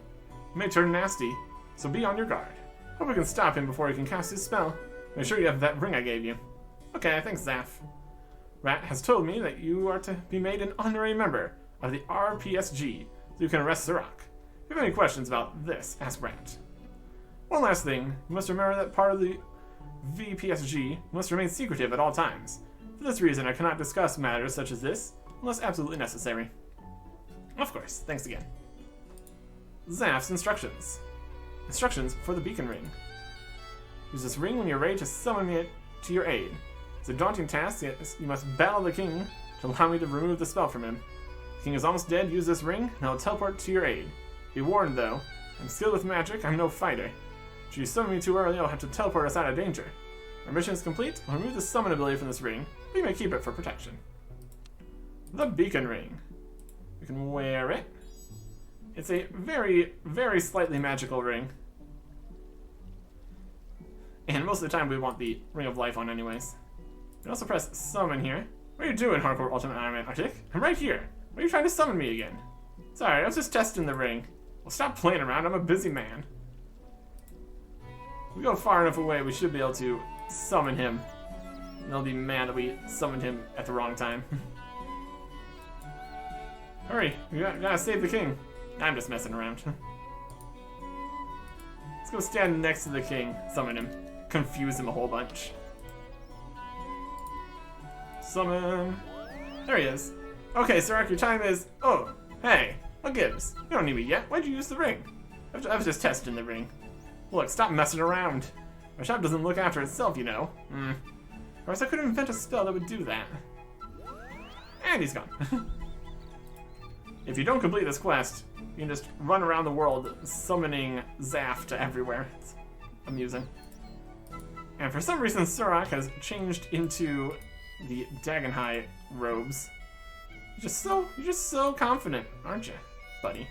He may turn nasty, so be on your guard. Hope we can stop him before he can cast his spell. Make sure you have that ring I gave you. Okay, thanks, Zaf. Rat has told me that you are to be made an honorary member of the RPSG, so you can arrest Surak. If you have any questions about this, ask Rat. One last thing, you must remember that part of the VPSG must remain secretive at all times. For this reason, I cannot discuss matters such as this, unless absolutely necessary. Of course, thanks again. Zaf's instructions. Instructions for the beacon ring. Use this ring when you're ready to summon it to your aid. It's a daunting task, yet you must battle the king to allow me to remove the spell from him. The king is almost dead, use this ring, and I'll teleport to your aid. Be warned though, I'm skilled with magic, I'm no fighter. Should you summon me too early, I'll have to teleport us out of danger. Our mission is complete, I'll remove the summon ability from this ring, but you may keep it for protection. The beacon ring. You can wear it. It's a very, very slightly magical ring. And most of the time we want the Ring of Life on anyways. You can also press summon here. What are you doing, Hardcore Ultimate Ironman Artic? I'm right here. Why are you trying to summon me again? Sorry, I was just testing the ring. Well, stop playing around, I'm a busy man. If we go far enough away, we should be able to summon him. And they'll be mad that we summoned him at the wrong time. Hurry, we gotta save the king. I'm just messing around. Let's go stand next to the king, summon him, confuse him a whole bunch. Summon. There he is. Okay, Surak, your time is... Oh, hey, what gives? You don't need me yet. Why'd you use the ring? I was just testing the ring. Look, stop messing around. My shop doesn't look after itself, you know. Or else I could invent a spell that would do that. And he's gone. If you don't complete this quest, you can just run around the world summoning Zaf to everywhere. It's amusing. And for some reason, Surak has changed into the Dagenhai robes. You're just so confident, aren't you, buddy?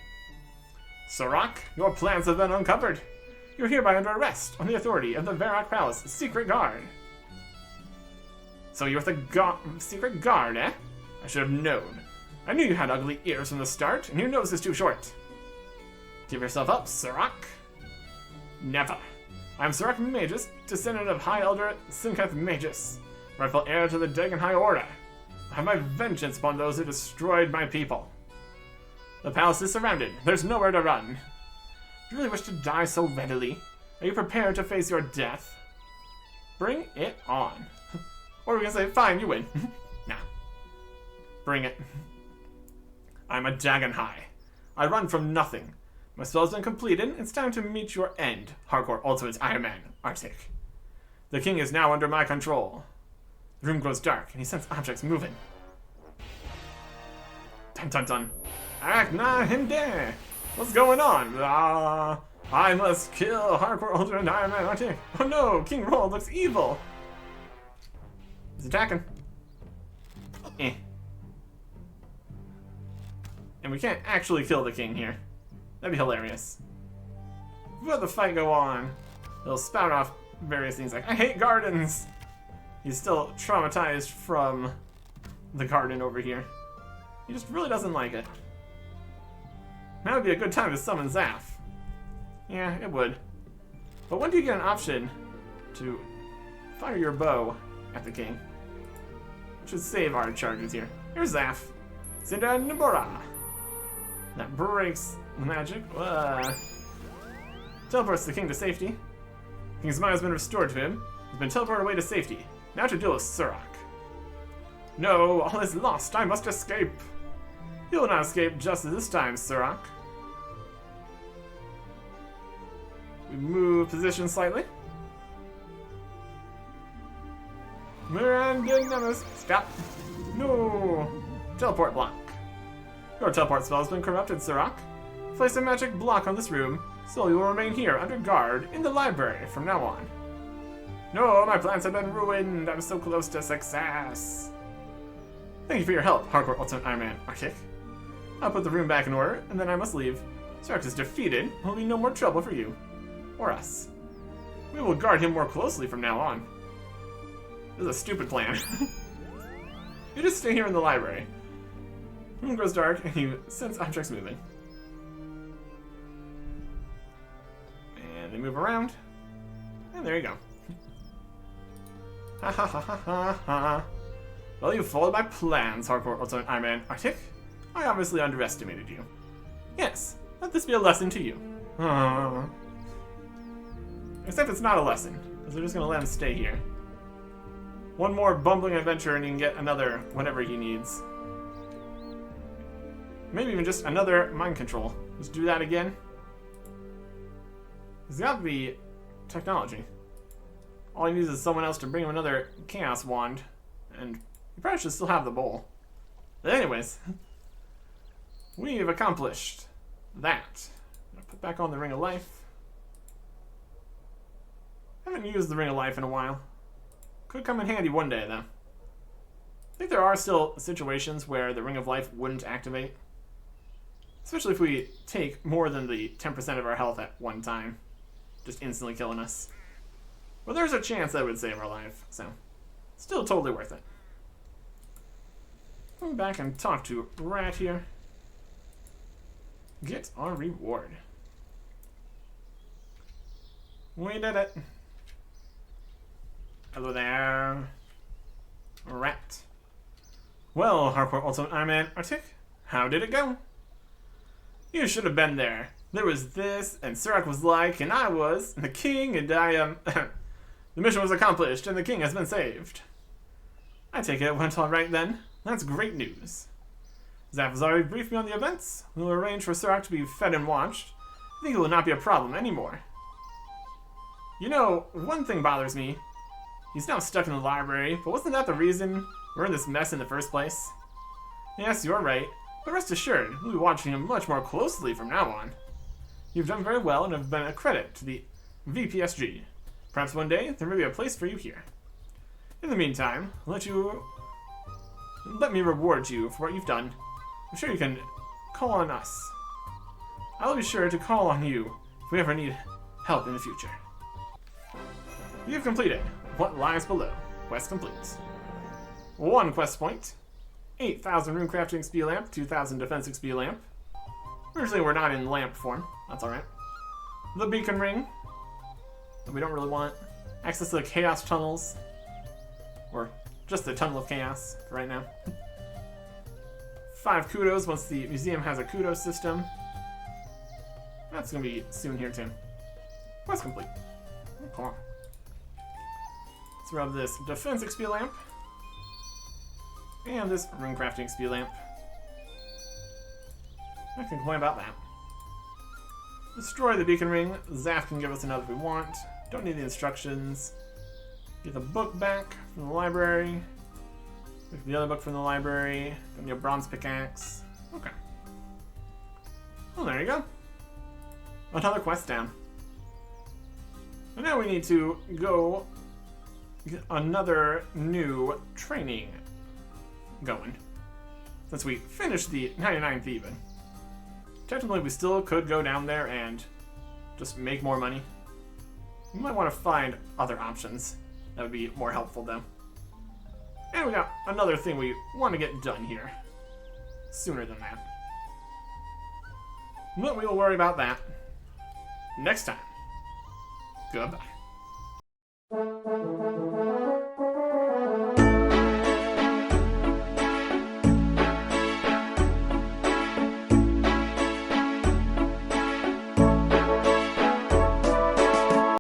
Surak, your plans have been uncovered. You're hereby under arrest on the authority of the Varrock Palace Secret Guard. So you're the Secret Guard, eh? I should have known. I knew you had ugly ears from the start, and your nose is too short. Give yourself up, Surak. Never. I am Sirach Magus, descendant of High Elder Simkath Magus, rightful heir to the Dagon High Order. I have my vengeance upon those who destroyed my people. The palace is surrounded. There's nowhere to run. Do you really wish to die so readily? Are you prepared to face your death? Bring it on. Or we're gonna say, fine, you win. Nah. Bring it. I'm a Dagon High. I run from nothing. My spell's been completed. It's time to meet your end. Hardcore Ultimate Ironman, Artic. The king is now under my control. The room grows dark, and he senses objects moving. Dun dun dun. Act not him there. What's going on? I must kill Hardcore Ultimate Ironman, Artic. Oh no, King Roll looks evil. He's attacking. Eh. And we can't actually kill the king here. That'd be hilarious. Let the fight go on. They'll spout off various things like, I hate gardens! He's still traumatized from the garden over here. He just really doesn't like it. Now would be a good time to summon Zaf. Yeah, it would. But when do you get an option to fire your bow at the king? Which should save our charges here. Here's Zaf. Sinda Nabora. That breaks magic. Teleports the king to safety. King's mind has been restored to him. He's been teleported away to safety. Now to deal with Sirach. No, all is lost. I must escape. You will not escape just this time, Sirach. We move position slightly. Miranda Nemes. Stop. No. Teleport block. Your teleport spell has been corrupted, Sirach. Place a magic block on this room, so you will remain here under guard in the library from now on. No, my plans have been ruined. I'm so close to success. Thank you for your help, Hardcore Ultimate Ironman, Artic. I'll put the room back in order, and then I must leave. Sirach is defeated. There will be no more trouble for you. Or us. We will guard him more closely from now on. This is a stupid plan. You just stay here in the library. The room grows dark, and you sense objects moving. And they move around. And there you go. Ha ha ha ha ha ha. Well, you followed my plans, Hardcore Ultimate Ironman, Artic. I obviously underestimated you. Yes, let this be a lesson to you. Except it's not a lesson, because they're just going to let him stay here. One more bumbling adventure and he can get another whatever he needs. Maybe even just another mind control. Just do that again. He's got the technology. All he needs is someone else to bring him another Chaos Wand, and he probably should still have the bowl. But anyways, we've accomplished that. I'll put back on the Ring of Life. I haven't used the Ring of Life in a while. Could come in handy one day, though. I think there are still situations where the Ring of Life wouldn't activate. Especially if we take more than the 10% of our health at one time. Just instantly killing us. Well, there's a chance that would save our life, so still totally worth it. Come back and talk to Rat here. Get our reward. We did it. Hello there, Rat. Well, Hardcore Ultimate Ironman, Artic, how did it go? You should have been there. There was this, and Sirach was like, and I was, and the king, and I am... The mission was accomplished, and the king has been saved. I take it went all right then. That's great news. Zaf has already briefed me on the events. We will arrange for Sirach to be fed and watched. I think it will not be a problem anymore. You know, one thing bothers me. He's now stuck in the library, but wasn't that the reason we're in this mess in the first place? Yes, you're right, but rest assured, we'll be watching him much more closely from now on. You've done very well and have been a credit to the VPSG. Perhaps one day, there may be a place for you here. In the meantime, let me reward you for what you've done. I'm sure you can call on us. I'll be sure to call on you if we ever need help in the future. You've completed What Lies Below. Quest complete. 1 quest point. 8,000 rune crafting XP lamp, 2,000 defense XP lamp. Originally we're not in lamp form. That's alright. The beacon ring. that we don't really want. Access to the Chaos Tunnels. Or just the Tunnel of Chaos for right now. 5 kudos once the museum has a kudos system. That's gonna be soon here too. Quest complete. Oh, come on. Let's rub this defense XP lamp. And this rune crafting XP lamp. I can complain about that. Destroy the beacon ring. Zaf can give us another if we want. Don't need the instructions. Get the book back from the library. Get the other book from the library. Don't need a bronze pickaxe. Okay. Well, there you go. Another quest down. And now we need to go get another new training going. Since we finished the 99th even. Technically, we still could go down there and just make more money. We might want to find other options. That would be more helpful, though. And we got another thing we want to get done here. Sooner than that. But we will worry about that next time. Goodbye.